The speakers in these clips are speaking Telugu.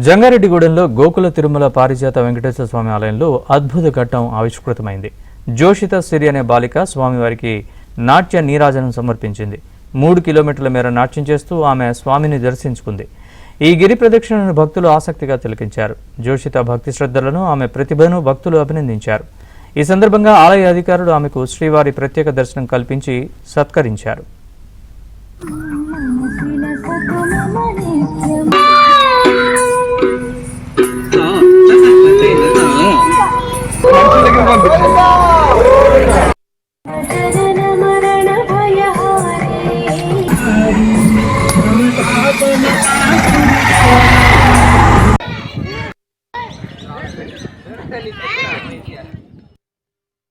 జంగారెడ్డిగూడెంలో గోకుల తిరుమల పారిజాత వెంకటేశ్వర స్వామి ఆలయంలో అద్భుత ఘట్టం ఆవిష్కృతమైంది. జోషిత సిరి అనే బాలిక స్వామివారికి నాట్య నీరాజనం సమర్పించింది. 3 కిలోమీటర్ల మేర నాట్యం చేస్తూ ఆమె స్వామిని దర్శించుకుంది. ఈ గిరి ప్రదక్షిణను భక్తులు ఆసక్తిగా తిలకించారు. జోషిత భక్తి శ్రద్ధలను, ఆమె ప్రతిభను భక్తులు అభినందించారు. ఈ సందర్భంగా ఆలయ అధికారులు ఆమెకు శ్రీవారి ప్రత్యేక దర్శనం కల్పించి సత్కరించారు.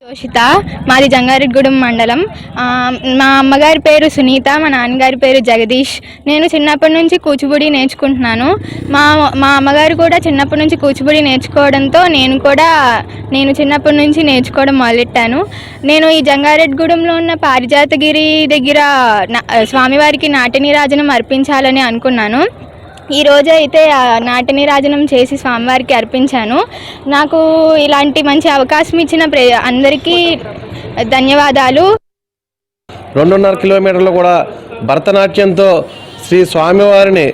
జోషిత, మాది జంగారెడ్డిగూడెం మండలం. మా అమ్మగారి పేరు సునీత, మా నాన్నగారి పేరు జగదీష్. నేను చిన్నప్పటి నుంచి కూచిపూడి నేర్చుకుంటున్నాను. మా అమ్మగారు కూడా చిన్నప్పటి నుంచి కూచిపూడి నేర్చుకోవడంతో నేను చిన్నప్పటి నుంచి నేర్చుకోవడం మొదలెట్టాను. నేను ఈ జంగారెడ్డిగూడెంలో ఉన్న పారిజాతగిరి దగ్గర స్వామివారికి నాట్య నీరాజనం అర్పించాలని అనుకున్నాను. ఈ రోజు అయితే నాట్య నీరాజనం చేసి స్వామివారికి అర్పించాను. నాకు ఇలాంటి మంచి అవకాశం ఇచ్చిన అందరికీ ధన్యవాదాలు. 2.5 కిలోమీటర్లు కూడా భరతనాట్యంతో శ్రీ స్వామివారిని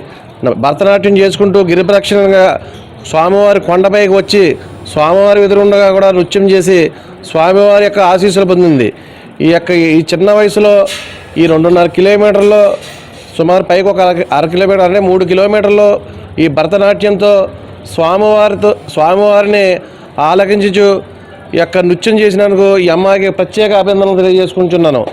భరతనాట్యం చేసుకుంటూ గిరిప్రదక్షిణంగా స్వామివారి కొండపైకి వచ్చి స్వామివారి ఎదురుండగా కూడా నృత్యం చేసి స్వామివారి యొక్క ఆశీస్సులు పొందింది. ఈ చిన్న వయసులో ఈ 2.5 కిలోమీటర్లో సుమారు పైకి ఒక 1/2 కిలోమీటర్ అంటే 3 కిలోమీటర్లు ఈ భరతనాట్యంతో స్వామివారిని ఆలకించుచు ఈ యొక్క నృత్యం చేసినందుకు ఈ అమ్మాయికి ప్రత్యేక అభినందనలు తెలియజేసుకుంటున్నాను.